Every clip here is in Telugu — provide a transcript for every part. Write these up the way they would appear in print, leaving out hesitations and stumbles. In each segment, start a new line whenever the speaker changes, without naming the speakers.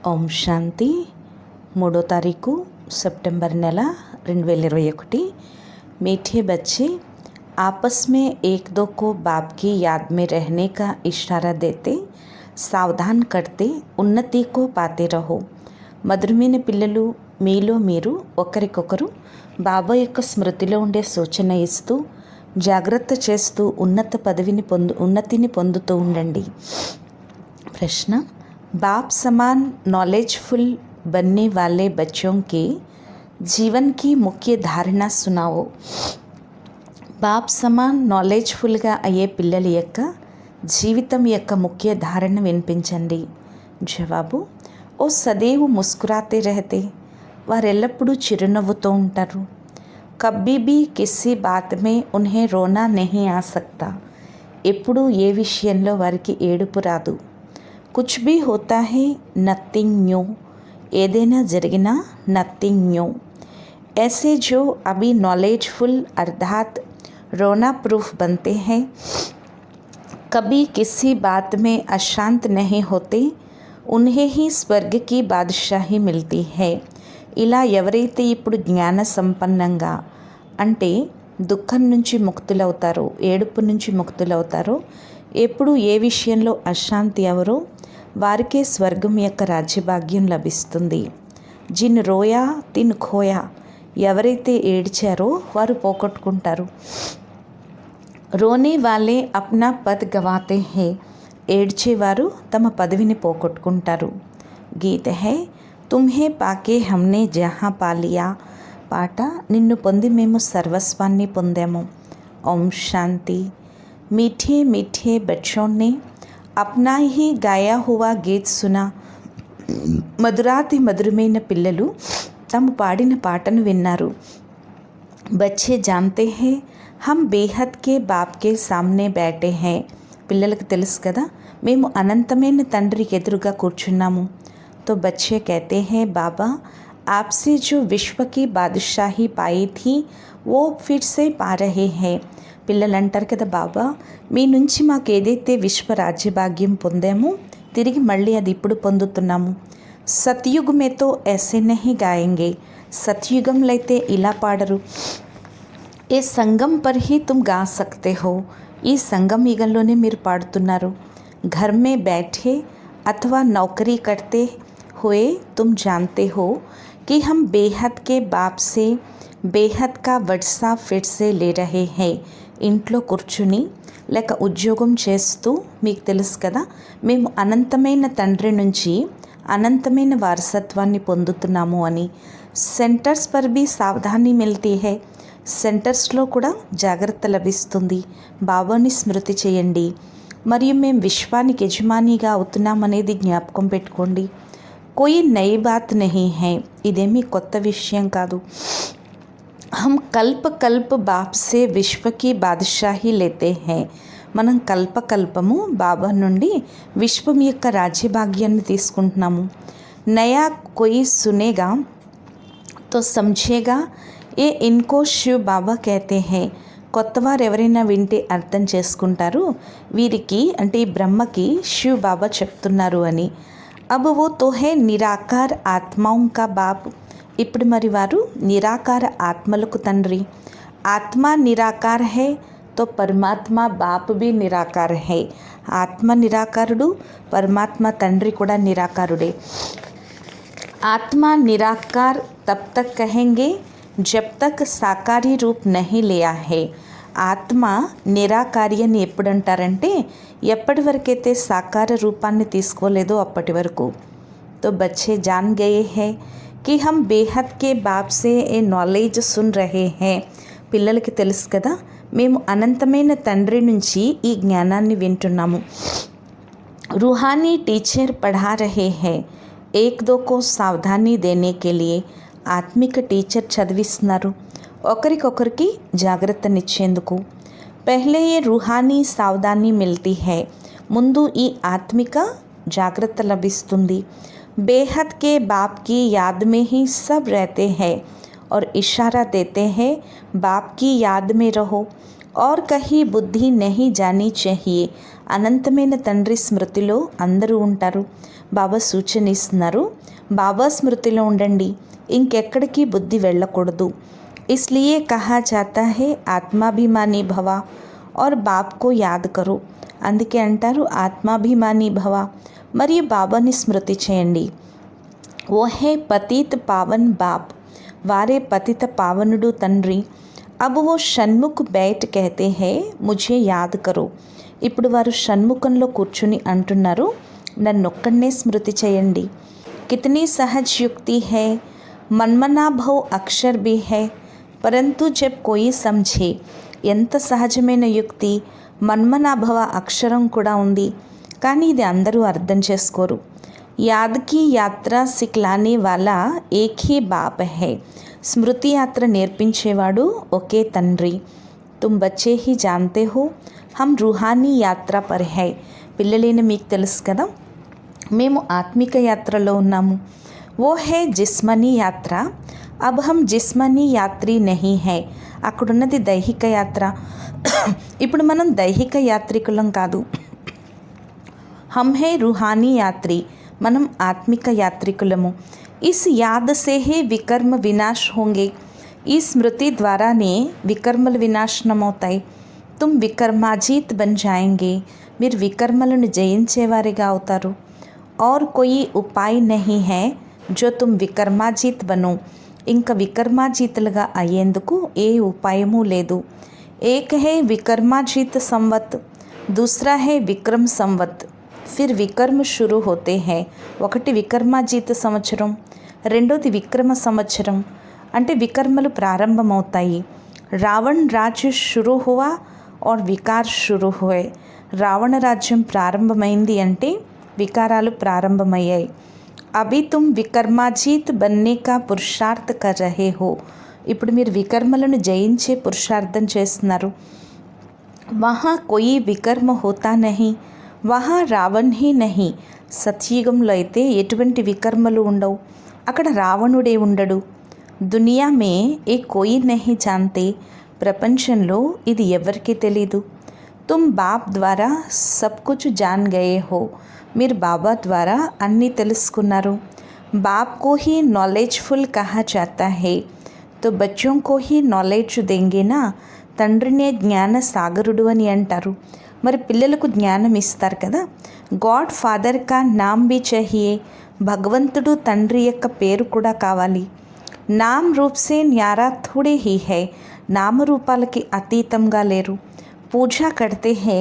ఓం శాంతి. 3వ తారీఖు सितंबर నెల 2021. मीठे बच्चे आपस में एक दो को बाप की याद में रहने का इशारा देते, सावधान करते, ఉన్నతి को पाते रहो. మధురమైన పిల్లలు, మీలో మీరు ఒకరికొకరు బాబా యొక్క స్మృతిలో ఉండే సూచన ఇస్తూ జాగ్రత్త చేస్తూ ఉన్నతిని పొందుతూ ఉండండి. प्रश्न, बाप समान नॉलेजफुल बनने वाले बच्चों के जीवन की मुख्य धारणा सुनाओ. బాప్ సమాన్ నాలెడ్జ్ఫుల్గా అయ్యే పిల్లల యొక్క జీవితం యొక్క ముఖ్య ధారణ వినిపించండి. జవాబు, ఓ సदैव ముస్కురాతే రహతే, వారెల్లప్పుడూ చిరునవ్వుతూ ఉంటారు. కబ్బీ భీ కిసి బాత్ మే ఉన్హే రోనా నహీ ఆ సక్తా, ఎప్పుడూ ఏ విషయంలో వారికి ఏడుపు రాదు. కుచ్ భీ హోతా హై నథింగ్ న్యూ, ఏదైనా జరిగినా నథింగ్ న్యూ. ऐसे जो अभी नॉलेजफुल अर्थात रोना प्रूफ बनते हैं, कभी किसी बात में अशांत नहीं होते, उन्हें ही स्वर्ग की बादशाही मिलती है. ఇలా ఎవరైతే ఇప్పుడు జ్ఞాన సంపన్నంగా అంటే దుఃఖం నుంచి ముక్తులవుతారో, ఏడుపు నుంచి ముక్తులవుతారో, ఎప్పుడు ఏ విషయంలో అశాంతి ఎవరో వారికే స్వర్గం యొక్క రాజ్యభాగ్యం లభిస్తుంది. జిన్ రోయా తిన్ ఖోయా, ఎవరైతే ఏడ్చారో వారు పోగొట్టుకుంటారు. రోనే వాలే అప్నా పద్ గవాతే హే, ఏడ్చేవారు తమ పదవిని పోగొట్టుకుంటారు. గీత హై తుమ్హే పాకే హమ్నే జహా పాలియా, పాట నిన్ను పొంది మేము సర్వస్వాన్ని పొందాము. ఓం శాంతి. మీఠే మీఠే బచ్చోं ने अपना ही गाया हुआ गीत सुना. మధురాతి మధురమైన పిల్లలు తాము పాడిన పాటను విన్నారు. బచ్చే జాన్తే హే హమ్ బేహద్ కే బాప్ కే సామ్నే బైఠే హై, పిల్లలకు తెలుసు కదా మేము అనంతమైన తండ్రికి ఎదురుగా కూర్చున్నాము. తో బచ్చే कहते हैं बाबा आपसे जो विश्व की बादशाही पाई थी वो फिर से पा रहे हैं. పిల్లలు అంటారు కదా, బాబా మీ నుంచి మాకు ఏదైతే విశ్వ రాజ్యభాగ్యం పొందామో తిరిగి మళ్ళీ అది ఇప్పుడు పొందుతున్నాము. సత్యుగ్ మే తో ऐसे नहीं गाएंगे, సత్యుగంలో అయితే ఇలా పాడరు. ఏ సంగం పర్ హీ తుమ్ గా సక్తే హో, ఈ సంగం యుగంలోనే మీరు పాడుతున్నారు. घर में बैठे अथवा नौकरी करते हुए तुम जानते हो कि हम बेहद के बाप से बेहद का वर्षा फिर से ले रहे हैं. ఇంట్లో కూర్చుని లేక ఉద్యోగం చేస్తూ మీకు తెలుసు కదా మేము అనంతమైన తండ్రి నుంచి అనంతమైన వారసత్వాన్ని పొందుతున్నాము అని. సెంటర్స్ పర్ బీ సావధాని మిల్తీ హై, సెంటర్స్లో కూడా జాగ్రత్త లభిస్తుంది. బాబాని స్మృతి చేయండి. మరియు మేము విశ్వానికి యజమానిగా అవుతున్నామనేది జ్ఞాపకం పెట్టుకోండి. కోయి నయి బాత్ నహీ హై, ఇదేమీ కొత్త విషయం కాదు. हम कल्प कल्प बाप से विश्व की बादशाही लेते हैं. మనం కల్పకల్పము బాబా నుండి విశ్వం యొక్క రాజ్యభాగ్యాన్ని తీసుకుంటున్నాము. నయా కోయి సునేగా తో సమझेगा ఏ ఇన్కో శివ్ బాబా कहते हैं. కొత్తవారు ఎవరైనా వింటే అర్థం చేసుకుంటారు వీరికి అంటే ఈ బ్రహ్మకి శివ్ బాబా చెప్తున్నారు అని. అబ్ వో తో హై నిరాకార్ ఆత్మాओं का बाप, ఇప్పుడు మరి వారు నిరాకార ఆత్మలకు తండ్రి. ఆత్మ నిరాకార హై తో పరమాత్మ బాప్ భీ నిరాకార హై. ఆత్మ నిరాకారుడు, పరమాత్మ తండ్రి కూడా నిరాకారుడే. ఆత్మ నిరాకార్ తబ్ తక్ కహెంగే జబ్ తక్ సాకారీ రూప్ నహీ లియా హై. ఆత్మ నిరాకారి అని ఎప్పుడంటారంటే ఎప్పటి వరకైతే సాకార రూపాన్ని తీసుకోలేదో అప్పటి వరకు. తో బచ్చే జాన్ గయే హై कि हम बेहद के बाप से ఏ నాలెడ్జ్ సున్ రహే హై. పిల్లలకి తెలుసు కదా మేము అనంతమైన తండ్రి నుంచి ఈ జ్ఞానాన్ని వింటున్నాము. रूहानी టీచర్ పढ़ा रहे हैं एक दो को सावधानी देने के लिए, ఆత్మిక టీచర్ చదివిస్తున్నారు ఒకరికొకరికి జాగ్రత్తనిచ్చేందుకు. పహలే ఏ रूहानी సావధాని మిల్తీ హై, ముందు ఈ ఆత్మిక జాగ్రత్త లభిస్తుంది. बेहद के बाप की याद में ही सब रहते हैं, और इशारा देते हैं बाप की याद में रहो और कहीं బుద్ధి नहीं जानी चाहिए. అనంతమైన తండ్రి స్మృతిలో అందరూ ఉంటారు. బాబా సూచన ఇస్తున్నారు, బాబా స్మృతిలో ఉండండి, ఇంకెక్కడికి బుద్ధి వెళ్ళకూడదు. इसलिए कहा जाता है ఆత్మాభిమాని భవ और బాప్ को याद करो. అందుకే అంటారు ఆత్మాభిమాని భవ మరియు బాబాని స్మృతి చేయండి. वो है पतित पावन बाप, वारे पतित पावनुडु तंड्री. अब वो షణ్ముఖ్ बैठ कहते हैं मुझे याद करो. ఇప్పుడు వారు షణ్ముఖంలో కూర్చుని అంటున్నారు నన్నొక్కడనే స్మృతి చేయండి. कितनी सहज युक्ति है, मनमना भव अक्षर भी है, परंतु जब कोई समझे. ఎంత సహజమైన యుక్తి, మన్మనాభవ అక్షరం కూడా ఉంది, కానీ ఇది అందరూ అర్థం చేసుకోరు. याद की यात्रा सिखलाने वाला एक ही बाप है. స్మృతి యాత్ర నేర్పించేవాడు ఒకే తండ్రి. तुम बच्चे ही जानते हो हम रूहानी यात्रा पर है. పిల్లలైన మీకు తెలుసు కదా మేము ఆత్మిక యాత్రలో ఉన్నాము. वो है जिस्मनी यात्रा, अब हम जिस्मनी यात्री नहीं है. అక్కడున్నది దైహిక యాత్ర, ఇప్పుడు మనం దైహిక యాత్రికులం కాదు. हम है रूहानी यात्री, మనం ఆత్మిక యాత్రికులము. इस याद से ही వికర్మ వినాశ్ होंगे. ఈ స్మృతి ద్వారానే వికర్మలు వినాశనమవుతాయి. तुम వికర్మాజీత్ బన్ జాయేంగే, మీరు వికర్మలను జయించేవారిగా అవుతారు. और कोई उपाय नहीं है जो तुम వికర్మాజీత్ బనో. ఇంకా వికర్మాజీతులుగా అయ్యేందుకు ఏ ఉపాయము లేదు. एक है వికర్మాజీత్ సంవత్, दूसरा है విక్రమ్ సంవత్. ఫిర్ వికర్మ షురూ హోతే హై. ఒకటి వికర్మాజీత సంవత్సరం, రెండోది విక్రమ సంవత్సరం. అంటే వికర్మలు ప్రారంభమవుతాయి. రావణ్ రాజ్య షురూ హువా और వికార్ షురూ హుయే. రావణ రాజ్యం ప్రారంభమైంది అంటే వికారాలు ప్రారంభమయ్యాయి. అభి తుమ్ వికర్మాజీత్ బన్నే కా పురుషార్థ్ కర్ రహే హో. ఇప్పుడు మీరు వికర్మలను జయించే పురుషార్థం చేస్తున్నారు. వహా కోయి వికర్మ హోతా నహీ, వహా రావణ్ హీ నహీ. సత్యుగంలో అయితే ఎటువంటి వికర్మలు ఉండవు, అక్కడ రావణుడే ఉండడు. దునియా మే ఏ కోయి నహీ జాన్తే. ప్రపంచంలో ఇది ఎవరికీ తెలీదు. తుమ్ బాప్ ద్వారా సబ్ కుచ్ జాన్ గయే హో. మీరు బాబా ద్వారా అన్నీ తెలుసుకున్నారు. బాప్ కో హీ నాలెడ్జ్ఫుల్ కహా జాతా హై, తో బచ్చోం కో హీ నాలెడ్జ్ దేంగే నా. తండ్రినే జ్ఞాన సాగరుడు అని అంటారు, మరి పిల్లలకు జ్ఞానం ఇస్తారు కదా. గాడ్ ఫాదర్ కా నామ్ బి చహియే. భగవంతుడు తండ్రి యొక్క పేరు కూడా కావాలి. నామ్ రూప్ సే న్యారా థోడే హీ హై. నామరూపాలకి అతీతంగా లేరు. పూజా కడితే హే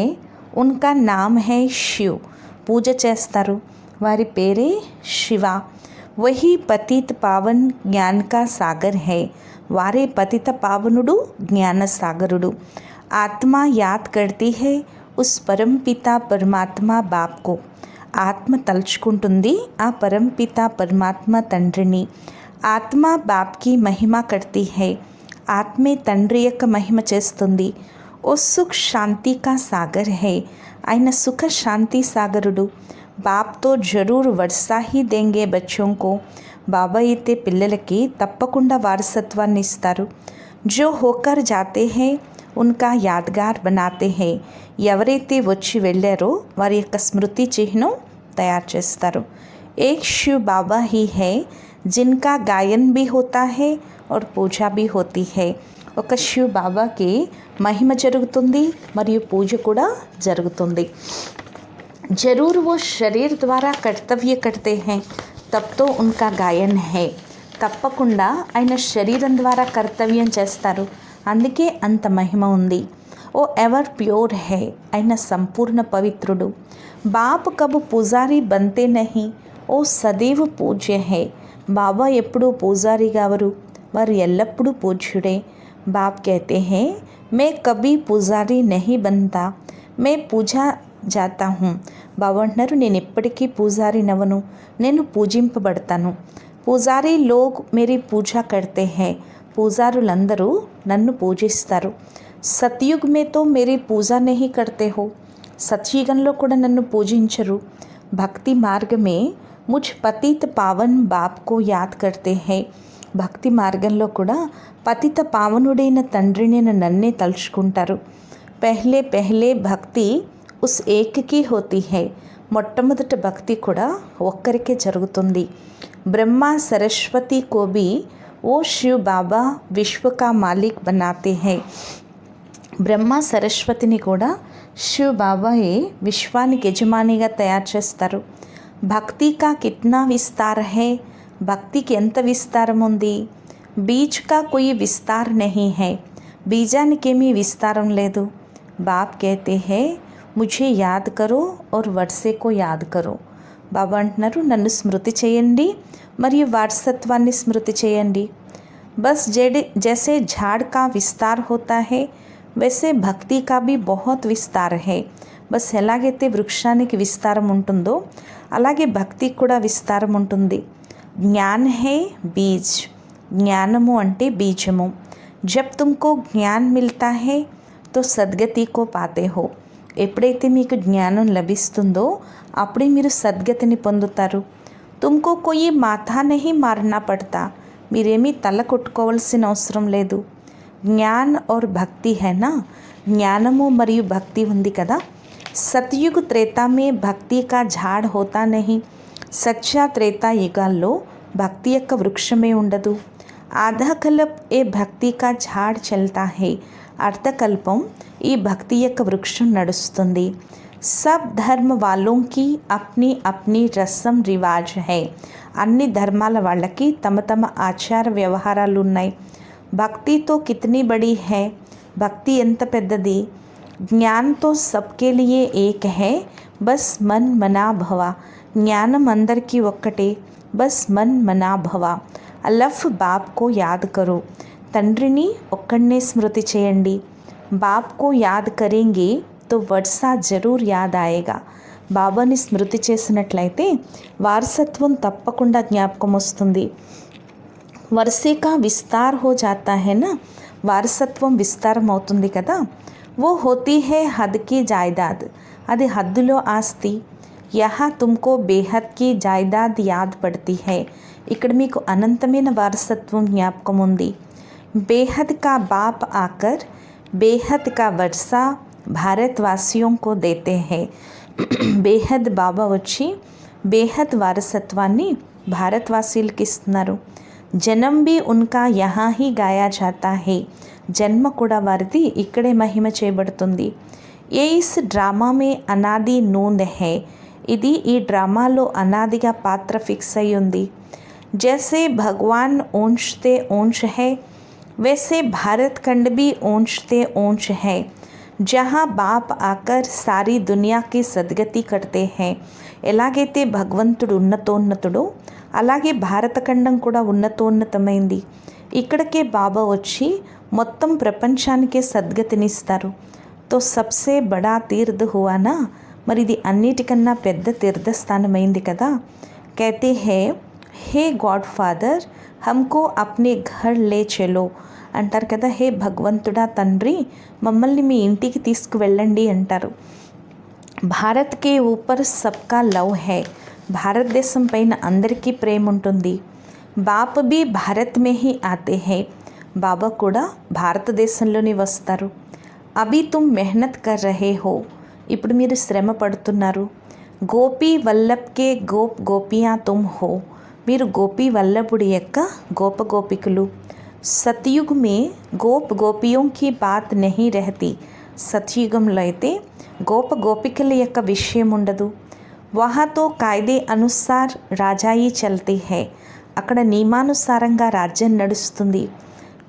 ఉన్కా నామ్ హై శివ్. పూజ చేస్తారు, వారి పేరే శివ. వహీ పతిత పావన్ జ్ఞాన్ కా సాగర్ హై. వారే పతిత పావనుడు జ్ఞాన సాగరుడు. ఆత్మ యాద్ కర్తీ హై ఉస్ పరం పితా పరమాత్మ బాప్ కో. ఆత్మ తలుచుకుంటుంది ఆ పరంపిత పరమాత్మ తండ్రిని. ఆత్మ బాప్కి మహిమ కర్తీ హై. ఆత్మే తండ్రి యొక్క మహిమ చేస్తుంది. ఓ సుఖ్ శాంతి కా సాగర్ హై. ఆయన సుఖ శాంతి సాగరుడు. బాప్తో జరూర్ వర్షా హీ దేంగే బచ్చోం కో. బాబా అయితే పిల్లలకి తప్పకుండా వారసత్వాన్ని ఇస్తారు. జో హోకర్ జాతే హై ఉన్కా యాద్గార్ బనాతే హై. ఎవరైతే వచ్చి వెళ్ళారో వారి యొక్క స్మృతి చిహ్నం తయారు చేస్తారు. ఏక్ శివ్ బాబా హీ హై జిన్కా గాయన్ భీ హోతా హై और పూజా భీ హోతీ హై. ఒక శివ్ బాబాకి మహిమ జరుగుతుంది మరియు పూజ కూడా జరుగుతుంది. जरूर वो शरीर द्वारा कर्तव्य करते हैं तब तो उनका गायन है. తప్పకుండా ఆయన శరీరం ద్వారా కర్తవ్యం చేస్తారు, అందుకే అంత మహిమ ఉంది. ఓ ఎవర్ ప్యూర్ హై. ఆయన సంపూర్ణ పవిత్రుడు. బాప్ కబు పూజారి బంతే నహి, ఓ సదైవ పూజ్య హై. బాబా ఎప్పుడూ పూజారి కావరు, వారు ఎల్లప్పుడూ పూజ్యుడే. బాప్ कहते हैं मैं कभी पुजारी नहीं बनता, मैं पूजा जाता हूँ. బాబా అంటున్నారు నేను ఎప్పటికీ పూజారి నవను, నేను పూజింపబడతాను. పూజారీ లోగ్ మేరీ పూజా కర్తే హై. పూజారులందరూ నన్ను పూజిస్తారు. సత్యుగ్ మే తో మేరీ పూజా నహీ కర్తే హో. సత్యుగంలో కూడా నన్ను పూజించరు. భక్తి మార్గమే ముझ పతిత పావన్ బాప్ కో యాద్ కర్తే హై. భక్తి మార్గంలో కూడా పతిత పావనుడైన తండ్రిని నన్నే తలుచుకుంటారు. పెహ్లే పెహ్లే భక్తి ఉస్ ఏక్కి హోతీ హై. మొట్టమొదట భక్తి కూడా ఒక్కరికే జరుగుతుంది. బ్రహ్మ సరస్వతి కో భీ ఓ శివ్ బాబా విశ్వ కా మాలిక్ బనాతే హై. బ్రహ్మ సరస్వతిని కూడా శివ్ బాబాయే విశ్వానికి యజమానిగా తయారు చేస్తారు. భక్తి కా కిత్నా విస్తార్ హై. భక్తికి ఎంత విస్తారం ఉంది. బీజ్ కా కోయి విస్తార్ నహీ హై. బీజానికేమీ విస్తారం లేదు. బాప్ कहते हैं ముझే యాద్ కరో और వర్సే కో యాద్ కరో. బాబా అంటున్నారు, నన్ను స్మృతి చేయండి మరియు వారసత్వాన్ని స్మృతి చేయండి. బస్ జైసే झाड़ का विस्तार होता है वैसे భక్తి का भी बहुत विस्तार है. బస్ ఎలాగైతే వృక్షానికి విస్తారం ఉంటుందో అలాగే భక్తికి కూడా విస్తారం ఉంటుంది. జ్ఞాన్ హే బీజ్. జ్ఞానము అంటే బీజము. జబ్ తుమ్కో జ్ఞాన్ మిల్తా హే తో సద్గతి కో పాతే హో. ఎప్పుడైతే మీకు జ్ఞానం లభిస్తుందో అప్పుడే మీరు సద్గతిని పొందుతారు. తుమ్కో కోయి మాథా నహీ మారనా పడతా. మీరేమీ తల కొట్టుకోవాల్సిన అవసరం లేదు. జ్ఞాన్ और భక్తి హైనా. జ్ఞానము మరియు భక్తి ఉంది కదా. సత్యుగ్ త్రేతా మే భక్తి కా ఝాడ్ హోతా నహీ. సత్య త్రేతా యుగాల్లో భక్తి యొక్క వృక్షమే ఉండదు. ఆధాకల్ప్ ఏ భక్తి కా ఝాడ్ చల్తా హై. అర్ధకల్పం ఈ భక్తి యొక్క వృక్షం నడుస్తుంది. సబ్ ధర్మ వాలోంకి అప్ని అప్ని రస్మ్ రివాజ్ హై. అన్ని ధర్మాల వాళ్ళకి తమ తమ ఆచార వ్యవహారాలు ఉన్నాయి. భక్తితో కితనీ బడి హై. భక్తి ఎంత పెద్దది. జ్ఞాన్తో సబ్కే లియే ఏక్ హై. బస్ మన్ మనా భవ. జ్ఞానం అందరికీ ఒక్కటే. బస్ మన్ మనా భవ. అలఫ్ బాప్ కో యాద్ కరో. తండ్రిని ఒక్కడనే స్మృతి చేయండి. బాప్ కో యాద్ కరేంగే తో వర్షా జరూర్ యాద్ ఆయేగా. బాబాని స్మృతి చేసినట్లయితే వారసత్వం తప్పకుండా జ్ఞాపకం వస్తుంది. వర్షే కా విస్తార్ హో జాతా హై నా. వారసత్వం విస్తారం అవుతుంది కదా. वो होती है हद की जायदाद. అది హద్దులో ఆస్తి. యహా తుమ్కో బేహద్ की जायदाद याद पड़ती है. ఇక్కడ మీకు అనంతమైన వారసత్వం జ్ఞాపకం ఉంది. बेहद का बाप आकर बेहद का वर्षा భారతవాసియోं को देते हैं. బేహద్ బాబా వచ్చి బేహద్ వారసత్వాన్ని భారతవాసీలకు ఇస్తున్నారు. జన్మ भी उनका यहाँ ही गाया जाता है. జన్మ కూడా వారిది ఇక్కడే మహిమ చేయబడుతుంది. ఏ ఇస్ డ్రామా మే అనాది నూంద్ హై. ఇది ఈ డ్రామాలో అనాదిగా పాత్ర ఫిక్స్ అయి ఉంది. జైసే భగవాన్ ఓంష్తే ఓంష్ హై वैसे भारत खंड भी ऊंचते ऊंच है जहाँ बाप आकर सारी दुनिया की सद्गति करते हैं. ఎలాగైతే భగవంతుడు ఉన్నతోన్నతుడో అలాగే భారతఖండం కూడా ఉన్నతోన్నతమైంది. ఇక్కడికే బాబా వచ్చి మొత్తం ప్రపంచానికే సద్గతినిస్తారు. తో సబ్సే బడా తీర్థ హువానా. మరి ఇది అన్నిటికన్నా పెద్ద తీర్థస్థానమైంది కదా. कहते हैं हे गॉड फादर हमको अपने घर ले चलो అంటారు కదా. హే భగవంతుడా తండ్రి మమ్మల్ని మీ ఇంటికి తీసుకువెళ్ళండి అంటారు. భారత్ కే ఊపర్ సబ్కా లవ్ హై. భారతదేశం పైన అందరికీ ప్రేమ ఉంటుంది. బాప్ బి భారత్ మే హీ ఆతే హై. బాబా కూడా భారతదేశంలోనే వస్తారు. అభి తుమ్ మెహనత్ కర్ రహే హో. ఇప్పుడు మీరు శ్రమ పడుతున్నారు. గోపీ వల్లభ్ కే గోప్ గోపియా తుమ్ హో. మీరు గోపీ వల్లభుడి యొక్క గోప గోపికలు. సత్యుగ్ మే గోప్ గోపియోం కి బాత్ నహీ రహతి. సత్యుగంలో అయితే గోప గోపికల యొక్క విషయం ఉండదు. వహాతో కాయిదే అనుసార్ రాజాయి చల్తే హై. అక్కడ నియమానుసారంగా రాజ్యం నడుస్తుంది.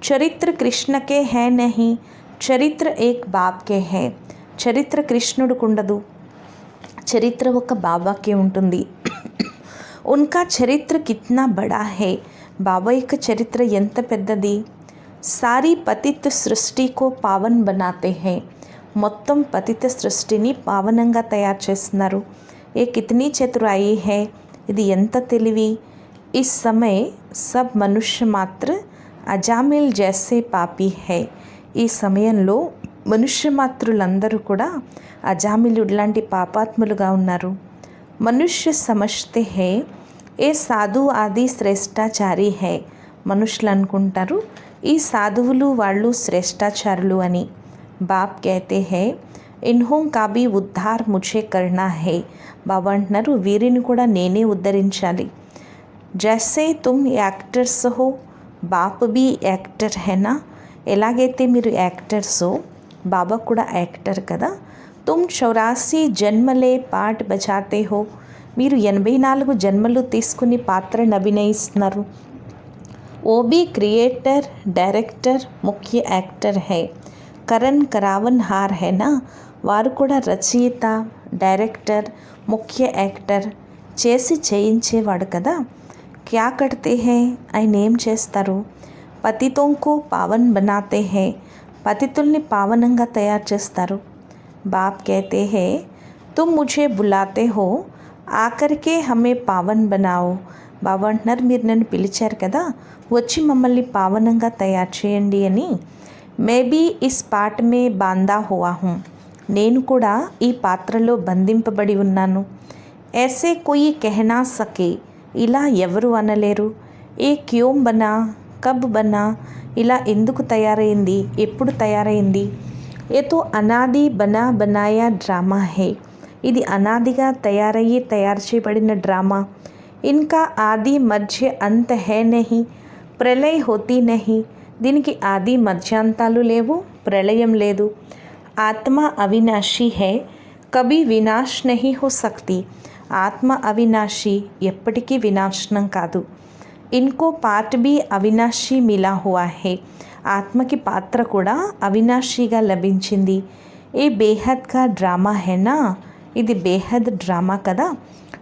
చరిత్ర కృష్ణకే హై నహీ. చరిత్ర ఏక్ బాప్కే హై. చరిత్ర కృష్ణుడికి ఉండదు. చరిత్ర ఒక బాబాకే ఉంటుంది. ఉన్కా చరిత్ర కిత్నా బడా హై. బాబా యొక్క చరిత్ర ఎంత పెద్దది. సారీ పతిత సృష్టికో పావన్ బనాతే హై. మొత్తం పతిత సృష్టిని పావనంగా తయారు చేస్తున్నారు. ఏ కితనీ చతురాయి హై. ఇది ఎంత తెలివి. ఇస్ సమయ సబ్ మనుష్య మాత్ర అజామిల్ జైసే పాపి హై. ఈ సమయంలో మనుష్య మాతృలందరూ కూడా అజామిలుడు లాంటి పాపాత్ములుగా ఉన్నారు. మనుష్య సమజ్తే హై ఏ సాధు ఆది శ్రేష్టాచారి హై. మనుషులు అనుకుంటారు ఈ సాధువులు వాళ్ళు శ్రేష్టాచారులు అని. బాప్ कहते हैं इन्हों का भी उद्धार मुझे करना है. బాబా అంటున్నారు వీరిని కూడా నేనే ఉద్ధరించాలి. జైసే తుమ్ యాక్టర్స్ హో బాప్ బీ యాక్టర్ హేనా. ఎలాగైతే మీరు యాక్టర్సో బాబా కూడా యాక్టర్ కదా. తుమ్ 84 జన్మలే పాట్ బజాతే హో. మీరు 84 జన్మలు తీసుకుని పాత్రను అభినయిస్తున్నారు. ఓ బీ క్రియేటర్ డైరెక్టర్ ముఖ్య యాక్టర్ హై. కరణ్ కరావన్ హార్ హైనా. వారు కూడా రచయిత డైరెక్టర్ ముఖ్య యాక్టర్ చేసి చేయించేవాడు కదా. క్యా కర్తే హై ఆయన ఏం చేస్తారు. పతితోంకు పావన్ బనాతే హై. పతితుల్ని పావనంగా తయారు చేస్తారు. బాప్ कहते हैं तुम मुझे बुलाते हो आकर के हमें పావన్ బనాओ. బాబా అంటున్నారు మీరు నన్ను పిలిచారు కదా వచ్చి మమ్మల్ని పావనంగా తయారు చేయండి అని. మే బీ ఇస్ పాట్ మే బాందా హువా హూँ. నేను కూడా ఈ పాత్రలో బంధింపబడి ఉన్నాను. ऐसे कोई कह ना सके. ఇలా ఎవరు అనలేరు. ఏ క్యోం బనా కబ్ బనా. ఇలా ఎందుకు తయారైంది ఎప్పుడు తయారైంది. ఏ తో అనాది బనా బనాయా డ్రామా హే. ఇది అనాదిగా తయారు చేయబడిన డ్రామా. ఇన్కా ఆది మధ్య అంత హే నహీ. ప్రళయ హోతీ నహీ. దీనికి ఆది మధ్యాంతాలు లేవు ప్రళయం లేదు. ఆత్మ అవినాశి హే కభీ వినాశ్ నహీ హో సక్తి. ఆత్మ అవినాశి ఎప్పటికీ వినాశనం కాదు. ఇన్కో పార్ట్ బీ అవినాశి మిలా హువా హే. ఆత్మకి పాత్ర కూడా అవినాశిగా లభించింది. ఏ బేహద్ కా డ్రామా హేనా. ఇది బేహద్ డ్రామా కదా.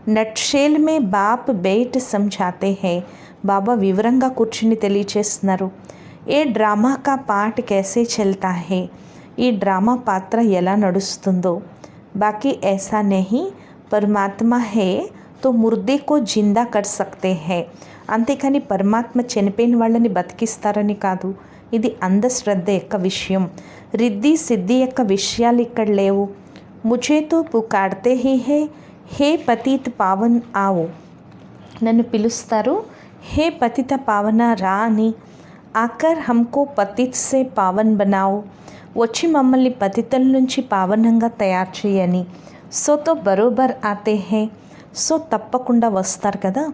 నట్షేల్ మే బాప్ బేట్ సమझाते हैं. బాబా వివరంగా కూర్చుని తెలియచేస్తున్నారు. ఏ డ్రామా కా పార్ట్ कैसे चलता है. ఈ డ్రామా పాత్ర ఎలా నడుస్తుందో. బాకీ ऐसा नहीं పరమాత్మ హే తో ముర్దే కో జిందా కర్ సక్తే హై. అంతేకాని పరమాత్మ చనిపోయిన వాళ్ళని బతికిస్తారని కాదు. ఇది అంధశ్రద్ధ యొక్క విషయం. రిద్ధి సిద్ధి యొక్క విషయాలు ఇక్కడ లేవు. ముझేతో పుకార్తే హీ హే హే పతిత్ పావన్ ఆవో. నన్ను పిలుస్తారు హే పతిత పావన రా అని. ఆకర్ హమ్కో పతిత్ సే పావన్ బనాओ. వచ్చి మమ్మల్ని పతితుల నుంచి పావనంగా తయారు చేయని. సో తో బరోబర్ ఆతే హే. సో తప్పకుండా వస్తారు కదా.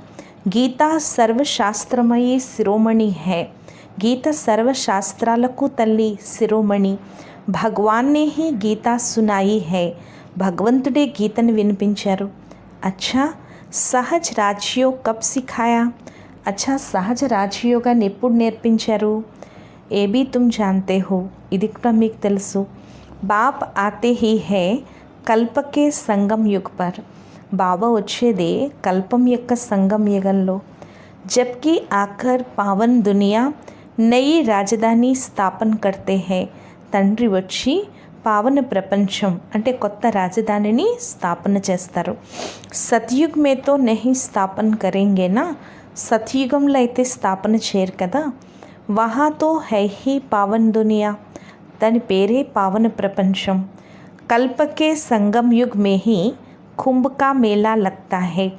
గీతా సర్వశాస్త్రమయీ శిరోమణి హే. గీత సర్వశాస్త్రాలకు తల్లి శిరోమణి. భగవాన్నే హీ గీతా సునాయి హై. భగవంతుడే గీతను వినిపించారు. అచ్చా సహజ్ రాజయోగ్ కబ్ సిఖాయా. అచ్చా సహజ రాజయోగాన్ని ఎప్పుడు నేర్పించారు. ఏ బీ తుమ్ జాన్తే హో. ఇది కూడా మీకు తెలుసు. బాప్ ఆతే హీ హై కల్పకే సంగం యుగ్ పర్. బాబా వచ్చేదే కల్పం యొక్క సంగం యుగంలో. జబ్కి ఆఖర్ పావన్ దునియా నయి రాజధాని స్థాపన కర్తే హై. తండ్రి వచ్చి పావన ప్రపంచం అంటే కొత్త రాజధానిని స్థాపన చేస్తారు. సత్యుగ్ మేతో నహి స్థాపన కరేంగేనా. సత్యుగంలో అయితే స్థాపన చేయరు కదా. వహాతో హై హీ పావన్ దునియా. దాని పేరే పావన ప్రపంచం. కల్పకే సంగం యుగ్ మే హీ కుంభకా మేళా లగ్తా హై.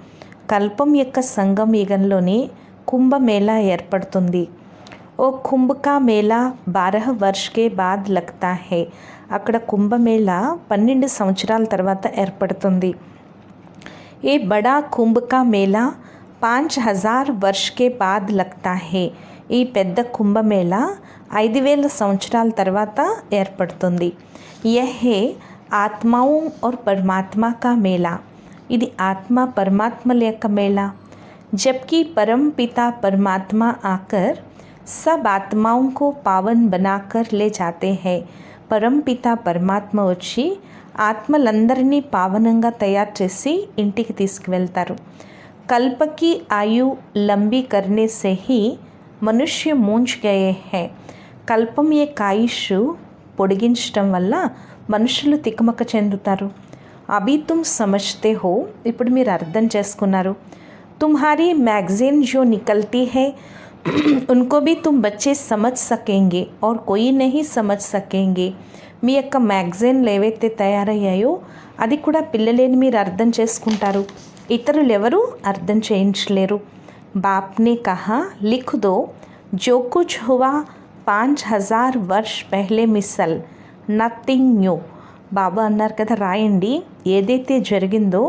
కల్పం యొక్క సంగం యుగంలోనే కుంభమేళా ఏర్పడుతుంది. ఓ కుంభకా మేళా 12 వర్ష కే బాద్ లగ్తా హై. అక్కడ కుంభమేళా 12 సంవత్సరాల తర్వాత ఏర్పడుతుంది. ఏ బడా కుంభకా మేళా 5000 వర్ష కే బాద్ లగ్తా హై. ఈ పెద్ద కుంభమేళా 5000 సంవత్సరాల తర్వాత ఏర్పడుతుంది. యహ్ హే ఆత్మాओं और परमात्मा का मेला. ఇది ఆత్మ పరమాత్మల యొక్క మేళా. जबकि परम पिता परमात्मा आकर सब आत्माओं को पावन बनाकर ले जाते हैं. परम पिता परमात्మ వచ్చి ఆత్మలందరినీ పావనంగా తయారు చేసి ఇంటికి తీసుకువెళ్తారు. కల్పకి ఆయు లంబీ కర్నే సే హీ మనుష్య మూంజ్ గయే హై. కల్పం యొక్క ఆయుష్ పొడిగించడం వల్ల మనుషులు తికమక చెందుతారు. అభి తుమ్ సమజ్తే హో. ఇప్పుడు మీరు అర్థం చేసుకున్నారు. तुम्हारी मैगज़ीन जो निकलती है उनको भी तुम बच्चे समझ सकेंगे और कोई नहीं समझ सकेंगे. మీ యొక్క మ్యాగజైన్లు ఏవైతే తయారయ్యాయో అది కూడా పిల్లలేని మీరు అర్థం చేసుకుంటారు. ఇతరులు ఎవరు అర్థం చేయించలేరు. బాప్నే కహా లిఖ్ దో जो कुछ हुआ 5000 वर्ष पहले మిసల్ నథింగ్ న్యూ. బాబా అన్నారు కదా, రాయండి ఏదైతే జరిగిందో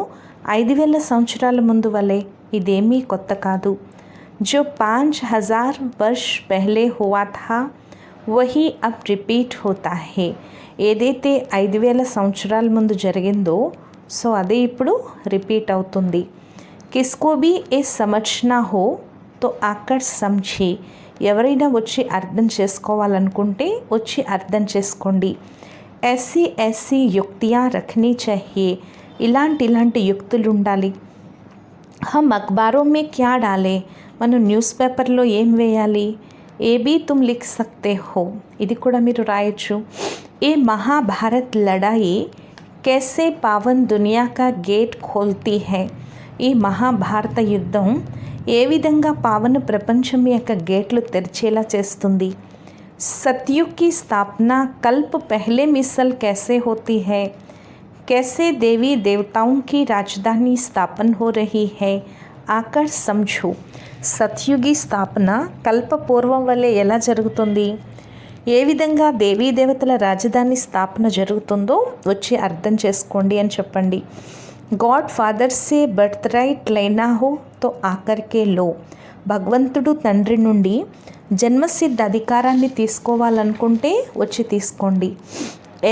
5000 సంవత్సరాల ముందు వలె ఇదేమీ కొత్త కాదు. जो 5000 वर्ष पहले हुआ था वही अब रिपीट होता है. ఏదైతే 5000 సంవత్సరాల ముందు జరిగిందో సో అదే ఇప్పుడు రిపీట్ అవుతుంది. కిస్కో బి ఏ సమజ్నా హో తో ఆకర్ సమझे. ఎవరైనా వచ్చి అర్థం చేసుకోవాలనుకుంటే వచ్చి అర్థం చేసుకోండి. ऐसी ऐसी युक्तियाँ रखनी चाहिए. ఇలాంటి యుక్తులు ఉండాలి. हम अखबारों में क्या डालें. మనం న్యూస్ పేపర్లో ఏం వేయాలి. ఏ బీ తుమ్ లిఖ్ సక్తే హో. ఇది కూడా మీరు రాయొచ్చు. ఏ మహాభారత్ లడాయి कैसे पावन दुनिया का गेट खोलती है. ఈ మహాభారత యుద్ధం ఏ విధంగా పావన ప్రపంచం యొక్క గేట్లు తెరిచేలా చేస్తుంది. सतयुग की स्थापना कल्प पहले मिसल कैसे होती है. कैसे देवी देवताओं की राजधानी स्थापन हो रही है. आकर समझो. సత్యుగి స్థాపన కల్ప పూర్వం వల్లే ఎలా జరుగుతుంది, ఏ విధంగా దేవీ దేవతల రాజధాని స్థాపన జరుగుతుందో వచ్చి అర్థం చేసుకోండి అని చెప్పండి. గాడ్ ఫాదర్ సే బర్త్ రైట్ లైనా హో తో ఆకర్కే లో. భగవంతుడు తండ్రి నుండి జన్మసిద్ధ అధికారాన్ని తీసుకోవాలనుకుంటే వచ్చి తీసుకోండి.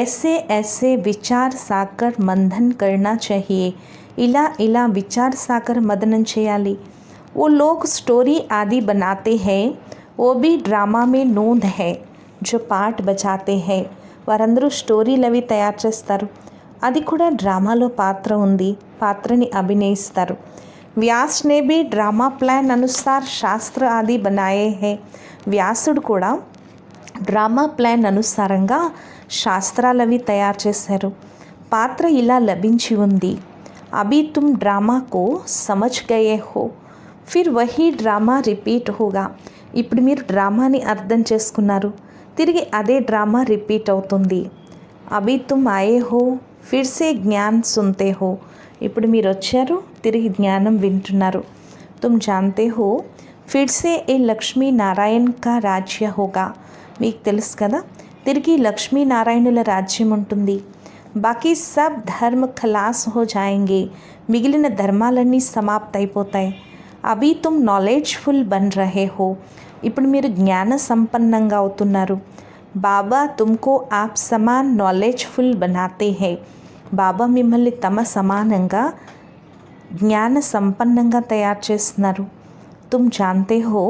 ऐसे ऐसे विचार सागर मंथन करना चाहिए. ఇలా విచార సాగర్ మదనం చేయాలి. वो लोग स्टोरी आदि बनाते हैं वो भी ड्रामा में नोंद है. जो పాట బజాతే హై వారందరూ స్టోరీలు అవి తయారు చేస్తారు, అది కూడా డ్రామాలో పాత్ర ఉంది, పాత్రని అభినయిస్తారు. వ్యాస్ నే भी డ్రామా ప్లాన్ అనుసార్ శాస్త్ర ఆది బనాయే హై. వ్యాసుడు కూడా డ్రామా ప్లాన్ అనుసారంగా శాస్త్రాలు అవి తయారు చేశారు. పాత్ర ఇలా లభించి ఉంది. అభి తుమ్ డ్రామా కో సమझ గయే హో ఫిర్ వహీ డ్రామా రిపీట్ హోగా. ఇప్పుడు మీరు డ్రామాని అర్థం చేసుకున్నారు, తిరిగి అదే డ్రామా రిపీట్ అవుతుంది. అభి తుమ్ ఆయే హో ఫిర్ సే జ్ఞాన్ సున్తే హో. ఇప్పుడు మీరు వచ్చారు, తిరిగి జ్ఞానం వింటున్నారు. తుమ్ జాన్తే హో ఫిర్ సే ఏ లక్ష్మీ నారాయణ్ కా రాజ్య హోగా. మీకు తెలుసు కదా, తిరిగి లక్ష్మీనారాయణుల రాజ్యం ఉంటుంది. బాకీ సబ్ ధర్మ ఖలాస్ హో జాయేంగే. మిగిలిన ధర్మాలన్నీ సమాప్త అయిపోతాయి. అభి తుమ్ నాలెడ్జ్ఫుల్ బన్ రహే హో. ఇప్పుడు మీరు జ్ఞాన సంపన్నంగా అవుతున్నారు. బాబా తుమ్కో ఆప్ సమాన్ నాలెడ్జ్ఫుల్ బనాతే హై. బాబా మిమ్మల్ని తమ సమానంగా జ్ఞాన సంపన్నంగా తయారు చేస్తున్నారు. తుమ్ జాన్తే హో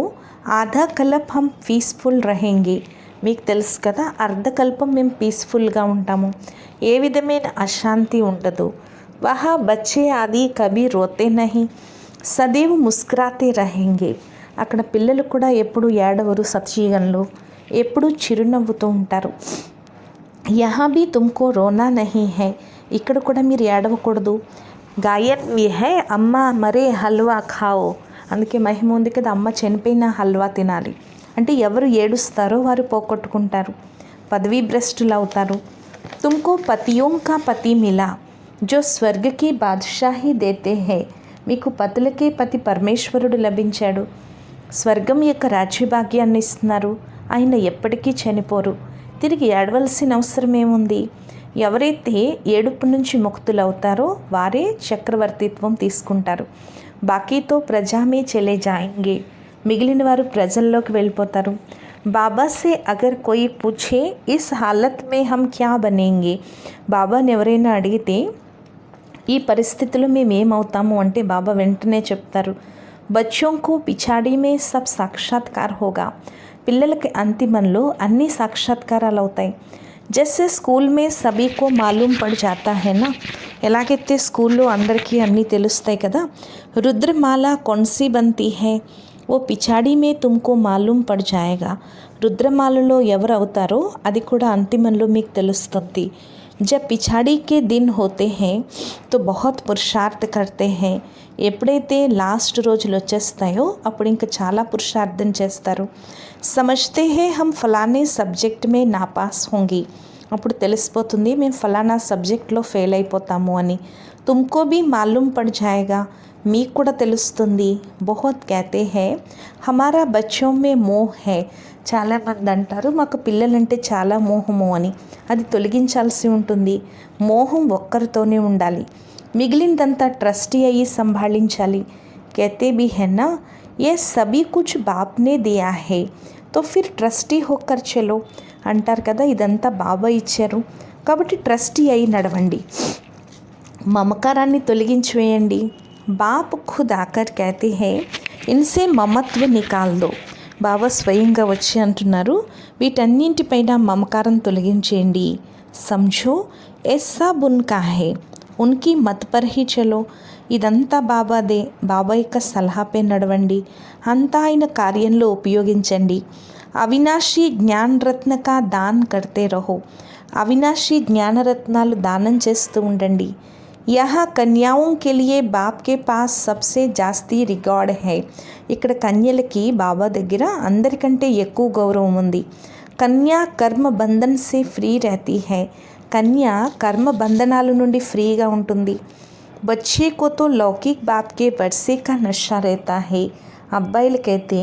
ఆధా కల్ప్ హమ్ పీస్ఫుల్ రహేంగే. మీకు తెలుసు కదా, అర్ధకల్పం మేము పీస్ఫుల్గా ఉంటాము, ఏ విధమైన అశాంతి ఉండదు. వహా బచ్చే ఆది కభీ రోతే నహీ సदैव ముస్కురాతే రహేంగే. అక్కడ పిల్లలు కూడా ఎప్పుడు ఏడవరు, సత్యయుగంలో ఎప్పుడు చిరునవ్వుతూ ఉంటారు. యహా భీ తుమ్కో రోనా నహీ హై. ఇక్కడ కూడా మీరు ఏడవకూడదు. గాయన్ వి హై అమ్మ మరే హల్వా ఖాओ. అందుకే మహిమ ఉంది కదా, అమ్మ చనిపోయిన హల్వా తినాలి అంటే ఎవరు ఏడుస్తారో వారు పోగొట్టుకుంటారు, పదవీ భ్రష్టులు అవుతారు. తుమ్కో పతియోం కా పతి మిలా జో స్వర్గకి బాద్షాహీ దేతే హై. మీకు పతులకే పతి పరమేశ్వరుడు లభించాడు, స్వర్గం యొక్క రాజ్యభాగ్యాన్ని ఇస్తున్నారు. ఆయన ఎప్పటికీ చనిపోరు. తిరిగి ఏడవలసిన అవసరం ఏముంది. ఎవరైతే ఏడుపు నుంచి ముక్తులవుతారో వారే చక్రవర్తిత్వం తీసుకుంటారు. బాకీతో ప్రజామే చలే జాయింగే. మిగిలిన వారు ప్రజల్లోకి వెళ్ళిపోతారు. బాబా సే అగర్ కోయి పూఛే ఇస్ హాలత్ మే హమ్ క్యా బనేంగే. బాబాని ఎవరైనా అడిగితే ఈ పరిస్థితిలో మేము ఏమవుతాము అంటే బాబా వెంటనే చెప్తారు, బచ్చోంకు పిఛాడీ మే సబ్ సాక్షాత్కార్ హోగా. పిల్లలకి అంతిమంలో అన్ని సాక్షాత్కారాలు అవుతాయి. జైసే స్కూల్ మే సభీకో మాలూమ్ పడి జాతా హై నా. ఎలాగైతే స్కూల్లో అందరికీ అన్నీ తెలుస్తాయి కదా. రుద్రమాల కొన్సీ బంతీ హై ఓ పిఛాడీ మే తుమ్కో మాలూమ్ పడి జాయేగా. రుద్రమాలలో ఎవరు అవుతారో అది కూడా అంతిమంలో మీకు తెలుస్తుంది. जब पिछाड़ी के दिन होते हैं तो बहुत పురుషార్థ करते हैं. ఎప్పుడైతే లాస్ట్ రోజులు వచ్చేస్తాయో అప్పుడు ఇంకా చాలా పురుషార్థం చేస్తారు. समझते हैं हम फलाने సబ్జెక్ట్ మే నాపాస్ होंगे. అప్పుడు తెలిసిపోతుంది మేము ఫలానా సబ్జెక్ట్లో ఫెయిల్ అయిపోతాము అని. తుమ్కో భీ మాలూమ్ పడి జాయేగా. మీకు కూడా తెలుస్తుంది. బహుత్ कहते हैं हमारा बच्चों में मोह है. చాలామంది అంటారు మాకు పిల్లలంటే చాలా మోహము అని. అది తొలగించాల్సి ఉంటుంది. మోహం ఒక్కరితోనే ఉండాలి, మిగిలిందంతా ట్రస్టీ అయ్యి సంభాళించాలి. कहते भी है ना ये सभी कुछ बाप ने दिया है तो फिर ट्रस्टी होकर चलो అంటారు కదా, ఇదంతా బాబా ఇచ్చారు కాబట్టి ట్రస్టీ అయి నడవండి, మమకారాన్ని తొలగించి వేయండి. బాప్ ఖుద్ ఆకర్ कहते हैं ఇన్సే మమత్వ నికాల్ దో. బాబా స్వయంగా వచ్చి అంటున్నారు వీటన్నింటిపైన మమకారం తొలగించేయండి. సమझो ऐसा उनका है ఉన్కి మత్ పర్ హీ చలో. ఇదంతా బాబాదే, బాబా యొక్క సలహాపై నడవండి, అంతా ఆయన కార్యంలో ఉపయోగించండి. అవినాశీ జ్ఞానరత్న కా దాన్ కర్తే రహో. అవినాశీ జ్ఞానరత్నాలు దానం చేస్తూ ఉండండి. यहाँ कन्याओं के लिए बाप के पास सबसे जास्ती रिकॉर्ड है. ఇక్కడ కన్యలకి బాబా దగ్గర అందరికంటే ఎక్కువ గౌరవం ఉంది. కన్యా కర్మ బంధన్ సే ఫ్రీ रहती है. కన్య కర్మ బంధనాల నుండి ఫ్రీగా ఉంటుంది. బచ్చే కో తో లౌకిక్ బాప్ కే వర్సే కా నషా रहता है. అబ్బాయిలకైతే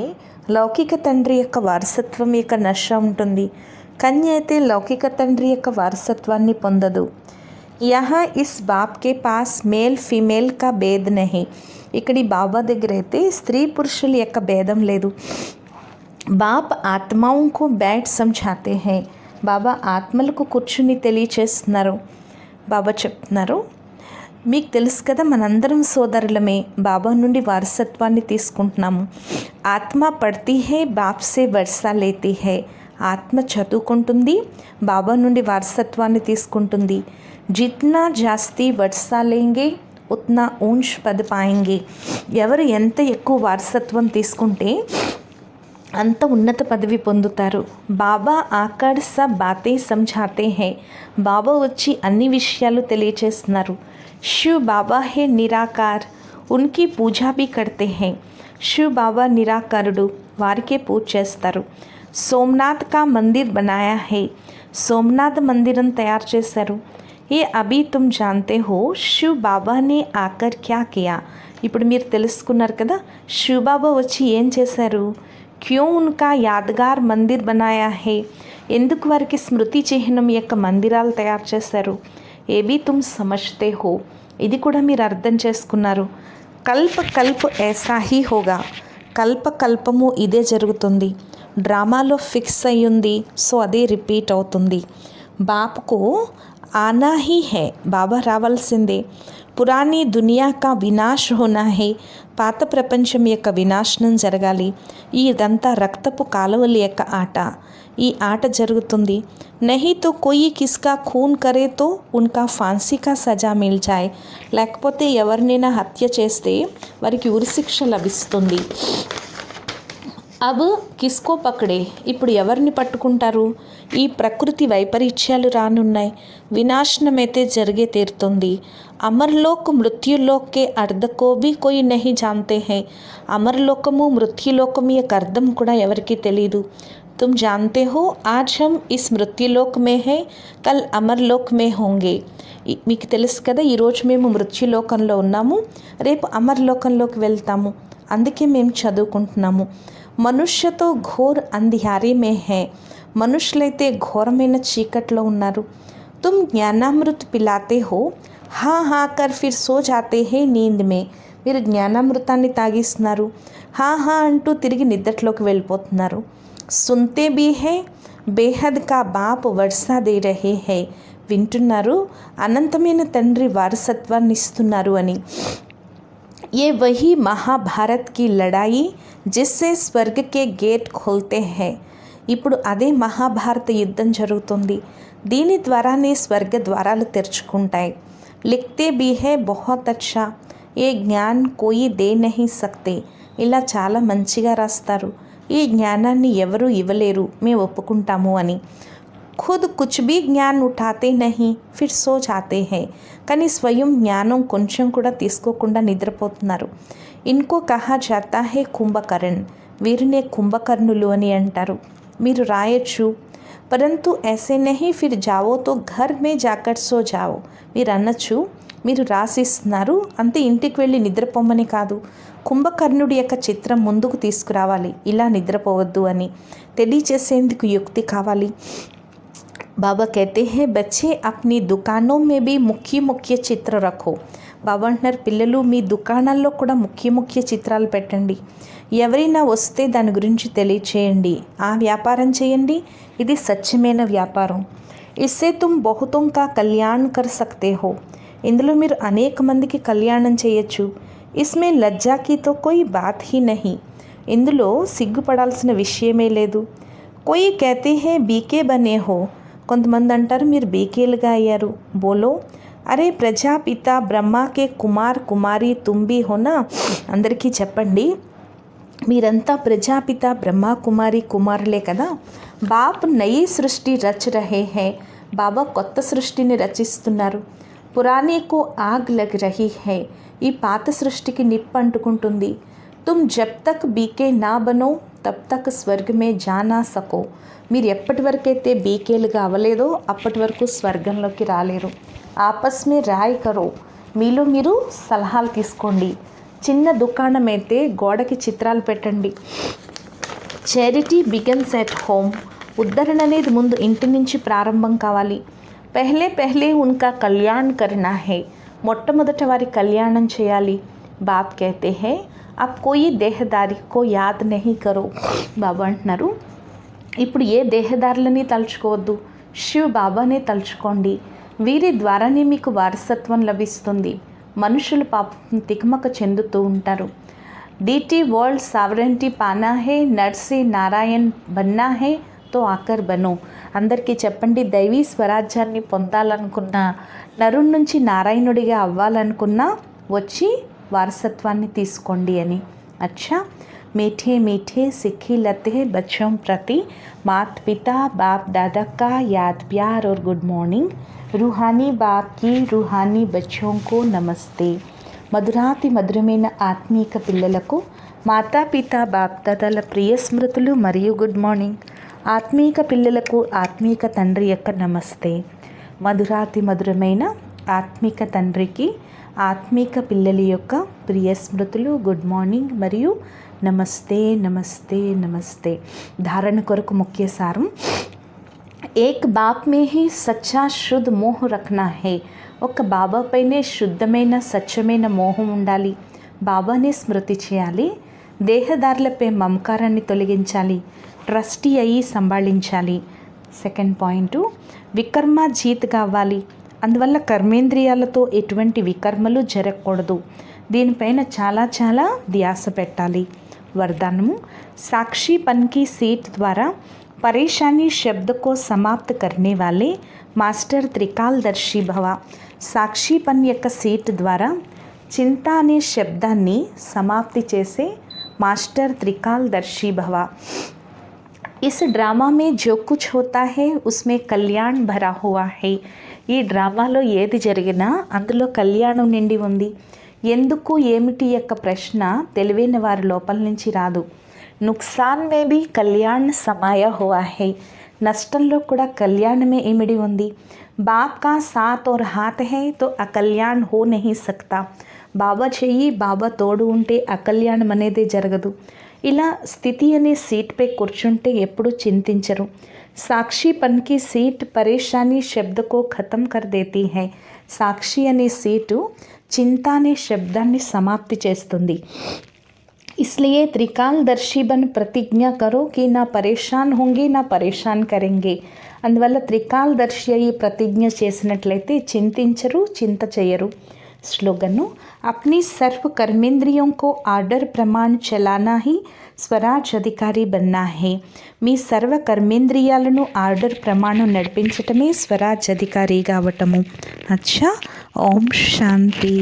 లౌకిక తండ్రి యొక్క వారసత్వం యొక్క నష ఉంటుంది. కన్య అయితే లౌకిక తండ్రి యొక్క వారసత్వాన్ని పొందదు. यहाँ इस बाप के पास మేల్ ఫీమేల్ కా భేద్ నహీ. ఇక్కడి బాబా దగ్గర అయితే స్త్రీ పురుషుల యొక్క భేదం లేదు. బాప్ ఆత్మాओं को बैठ समझाते हैं. బాబా ఆత్మలకు కూర్చుని తెలియచేస్తున్నారు. బాబా చెప్తున్నారు మీకు తెలుసు కదా మనందరం సోదరులమే, బాబా నుండి వారసత్వాన్ని తీసుకుంటున్నాము. ఆత్మ పడతీ హే బాప్ సే వర్షా లేతీ హే. ఆత్మ చదువుకుంటుంది, బాబా నుండి వారసత్వాన్ని తీసుకుంటుంది. జిత్నా జాస్తి వర్షా లేంగే ఉత్నా ఊంచ్ పద్ పాయింగే. ఎవరు ఎంత ఎక్కువ వారసత్వం తీసుకుంటే అంత ఉన్నత పదవి పొందుతారు. బాబా ఆకర్ సబ్ బాతే సమझाते हैं. బాబా వచ్చి అన్ని విషయాలు తెలియచేస్తున్నారు. శివ్ బాబా హే నిరాకార్, ఉన్కి పూజా భీ కర్తే హై. శివ్ బాబా నిరాకారుడు, వారికే పూజ చేస్తారు. సోమనాథ్ కా మందిర్ బనాయా హై. సోమనాథ్ మందిరం తయారు చేశారు. ఏ అభి తుమ్ జాన్తే హో శివ్ బాబానే ఆకర్ క్యా కియా. ఇప్పుడు మీరు తెలుసుకున్నారు కదా శివ్ బాబా వచ్చి ఏం చేశారు. క్యూ ఉన్కా యాదగార్ మందిర్ బనాయా హే. ఎందుకు వారికి స్మృతి చిహ్నం యొక్క మందిరాలు తయారు చేశారు. ఏ భీ తుమ్ సమజ్తే హో. ఇది కూడా మీరు అర్థం చేసుకున్నారు. కల్ప కల్ప్ ఐసా హీ హోగా. కల్ప కల్పము ఇదే జరుగుతుంది. డ్రామాలో ఫిక్స్ అయ్యింది, సో అదే రిపీట్ అవుతుంది. బాపుకు ఆనా హీ హే. బాబా రావాల్సిందే. పురాణీ దునియా కా వినాశ్ హోనా హే. పాత ప్రపంచం యొక్క వినాశనం జరగాలి. ఇదంతా రక్తపు కాలువల యొక్క ఆట. ఈ ఆట జరుగుతుంది. నహీ తో కోయి కిస్కా ఖూన్ కరే తో ఉన్కా ఫాన్సీ కా సజా మిల్ జాయ్. లేకపోతే ఎవరినైనా హత్య చేస్తే వారికి ఉరిశిక్ష లభిస్తుంది. అబ్ కిస్కో పకడే. ఇప్పుడు ఎవరిని పట్టుకుంటారు. ఈ ప్రకృతి వైపరీత్యాలు రానున్నాయి, వినాశనమైతే జరిగే తీరుతుంది. అమర్లోక్ మృత్యులోకే అర్ధకో భీ కోయి నహీ జాన్తే హై. అమర్లోకము మృత్యులోకము యొక్క అర్థం కూడా ఎవరికీ తెలీదు. तुम जानते हो आज हम इस मृत्युलोक में हैं, कल అమర్లోక్ మే హోంగే. మీకు తెలుసు కదా ఈరోజు మేము మృత్యులోకంలో ఉన్నాము, రేపు అమర్లోకంలోకి వెళ్తాము. అందుకే మేము చదువుకుంటున్నాము. మనుష్యతో ఘోర్ అంధియారే మే హే. మనుషులైతే ఘోరమైన చీకట్లో ఉన్నారు. तुम జ్ఞానామృత్ పిలాతే హో హా హా కర్ ఫిర్ సో జాతే హే నీంద్ మే. మీరు జ్ఞానామృతాన్ని తాగిస్తున్నారు, హా హా అంటూ తిరిగి నిద్రలోకి వెళ్ళిపోతున్నారు. సున్తే భీ హే బేహద్ కా బాప్ వర్షా దే రహే హే. వింటున్నారు అనంతమైన తండ్రి వారసత్వాన్ని ఇస్తున్నారు అని. ये वही महाभारत की लड़ाई जिससे स्वर्ग के गेट खोलते हैं. ఇప్పుడు అదే మహాభారత యుద్ధం జరుగుతుంది, దీని ద్వారానే స్వర్గ ద్వారాలు తెరుచుకుంటాయి. లిఖతే భీ హై బహుత్ అచ్చా ఏ జ్ఞాన్ కోయి దే నహీ సక్తే. ఇలా చాలా మంచిగా రాస్తారు. ఈ జ్ఞానాన్ని ఎవరూ ఇవ్వలేరు, మేము ఒప్పుకుంటాము అని. ఖుద్ కుచ్ భీ జ్ఞాన్ ఉఠాతే నహీ ఫిర్ సో జాతే హై. కానీ స్వయం జ్ఞానం కొంచెం కూడా తీసుకోకుండా నిద్రపోతున్నారు. ఇన్కో కహా జాతా హై కుంభకరణ్. వీరినే కుంభకర్ణులు అని అంటారు. మీరు రాయొచ్చు పరంతు ఐసే నహీ ఫిర్ జావో తో ఘర్ మే జాకర్ సో జావో. మీరు అనొచ్చు మీరు రాసిస్తున్నారు అంతే, ఇంటికి వెళ్ళి నిద్రపోమని కాదు. కుంభకర్ణుడి యొక్క చిత్రం ముందుకు తీసుకురావాలి, ఇలా నిద్రపోవద్దు అని తెలియచేసేందుకు యుక్తి కావాలి. బాబా कहते हैं बच्चे अपनी दुकानों में भी मुख्य मुख्य చిత్ర రఖో. బాబా అంటున్నారు పిల్లలు మీ దుకాణాల్లో కూడా ముఖ్య చిత్రాలు పెట్టండి. ఎవరైనా వస్తే దాని గురించి తెలియచేయండి, ఆ వ్యాపారం చేయండి, ఇది సత్యమైన వ్యాపారం. ఇస్సే తుమ్ బహుతోం కా కళ్యాణ్ కర్ సక్తే హో. ఇందులో మీరు అనేక మందికి కళ్యాణం చేయొచ్చు. ఇస్మే లజ్జాకి తో కోయి బాత్ హీ నహీ. ఇందులో సిగ్గుపడాల్సిన విషయమే లేదు. కోయి कहते हैं బీకే బనే హో. కొంతమంది అంటారు మీరు బీకేలుగా అయ్యారు. బోలో అరే ప్రజాపిత బ్రహ్మాకే కుమార్ కుమారి తుంబి హోనా. అందరికీ చెప్పండి మీరంతా ప్రజాపిత బ్రహ్మ కుమారి కుమారులే కదా. బాప్ నయీ సృష్టి రచ్ రహే హే. బాబా కొత్త సృష్టిని రచిస్తున్నారు. పురాణేకు ఆగ్ లగ్ రహీ హే. ఈ పాత సృష్టికి నిప్పు అంటుకుంటుంది. తుమ్ జబ్ తక్ బీకే నా బనో తబ్ తక్ స్వర్గమే జానా సకో. మీరు ఎప్పటి వరకైతే బీకేలుగా అవ్వలేదో అప్పటి వరకు స్వర్గంలోకి రాలేరు. ఆపస్మే రాయ్ కరో. మీలో మీరు సలహాలు తీసుకోండి. చిన్న దుకాణం అయితే గోడకి చిత్రాలు పెట్టండి. Charity begins at home. ఉద్ధరణ అనేది ముందు ఇంటి నుంచి ప్రారంభం కావాలి. పెహ్లే ఉన్కా కళ్యాణ్ కర్నా హే. మొట్టమొదట వారి కళ్యాణం చేయాలి. బాప్ कहते हैं आप कोई దేహదారి కో యాద్ నహీ కరో. బాబా అంటున్నారు ఇప్పుడు ఏ దేహదారులని తలుచుకోవద్దు, శివ్ బాబానే తలుచుకోండి. వీరి ద్వారానే మీకు వారసత్వం లభిస్తుంది. మనుషులు పాపం తికమక చెందుతూ ఉంటారు. డీటీ వరల్డ్ సావరెంటీ పానా హే, నర్సే నారాయణ్ బన్నా హే తో ఆకర్ బనో. అందరికీ చెప్పండి దైవీ స్వరాజ్యాన్ని పొందాలనుకున్నా, నరుడి నుంచి నారాయణుడిగా అవ్వాలనుకున్నా వచ్చి వారసత్వాన్ని తీసుకోండి అని. అచ్చా मीठे मीठे सिक्खी लते बच्चों प्रति माता पिता बाप दादा का याद प्यार और गुड मॉर्निंग. रूहानी बाप की रूहानी बच्चों को नमस्ते. మధురాతి మధురమైన ఆత్మీక పిల్లలకు మాతాపిత బాప్దాదాల ప్రియ స్మృతులు మరియు గుడ్ మార్నింగ్. ఆత్మీక పిల్లలకు ఆత్మీక తండ్రి యొక్క నమస్తే. మధురాతి మధురమైన ఆత్మీక తండ్రికి ఆత్మీక పిల్లల యొక్క ప్రియ స్మృతులు, గుడ్ మార్నింగ్ మరియు నమస్తే నమస్తే నమస్తే. ధారణ కొరకు ముఖ్య సారం. ఏక్ బాప్ మే హీ సచ్చా శుద్ధ మోహ రఖనా హే. ఒక బాబా పైనే శుద్ధమైన సత్యమైన మోహం ఉండాలి. బాబానే స్మృతి చేయాలి. దేహదారులపై మమకారాన్ని తొలగించాలి. ట్రస్టీ అయ్యి సంభాళించాలి. సెకండ్ పాయింట్, వికర్మ జీత్ కావాలి. అందువల్ల కర్మేంద్రియాలతో ఎటువంటి వికర్మలు జరగకూడదు. దీనిపైన చాలా ధ్యాస పెట్టాలి. वरदानము साक्षीपन की सीट द्वारा परेशानी शब्द को समाप्त करने वाले मास्टर त्रिकालदर्शी भव. साक्षीपन యొక్క సీట్ ద్వారా చింత అనే శబ్దాన్ని సమాప్తి చేసే మాస్టర్ త్రికాలదర్శి భవ. इस ड्रामा में जो कुछ होता है उसमें कल्याण भरा हुआ है. ఈ డ్రామాలో ఏది జరిగినా అందులో కళ్యాణం నిండి ఉంది. ఎందుకు ఏమిటి యొక్క ప్రశ్న తెలివైన వారి లోపల నుంచి రాదు. నుక్సాన్ మే భీ కళ్యాణ్ సమాయ హువా హై. నష్టంలో కూడా కళ్యాణమే ఇమిడి ఉంది. బాప్ కా సాత్ और हाथ है तो అకళ్యాణ్ హో నహీ సక్తా. బాబా చెయ్యి బాబా తోడు ఉంటే అకళ్యాణం అనేదే జరగదు. ఇలా స్థితి అనే సీట్పై కూర్చుంటే ఎప్పుడూ చింతించరు. సాక్షిపన్ की सीट परेशानी शब्द को ख़त्म कर देती है. సాక్షి అనే సీటు చింత అనే శబ్దాన్ని సమాప్తి చేస్తుంది. इसलिए त्रिकालदर्शी बन प्रतिज्ञा करो कि ना परेशान होंगे ना परेशान करेंगे. అందువల్ల త్రికాలదర్శి అయ్యి ప్రతిజ్ఞ చేసినట్లయితే చింతించరు, చింత చేయరు. స్లోగను अपनी सर्व कर्मेंद्रियों को आर्डर प्रमाण चलाना ही స్వరాజ్ అధికారి బన్నా హే. మీ సర్వ కర్మేంద్రియాలను ఆర్డర్ ప్రమాణం నడిపించటమే స్వరాజ్ అధికారిగా అవటము. అచ్చా, ఓం శాంతి.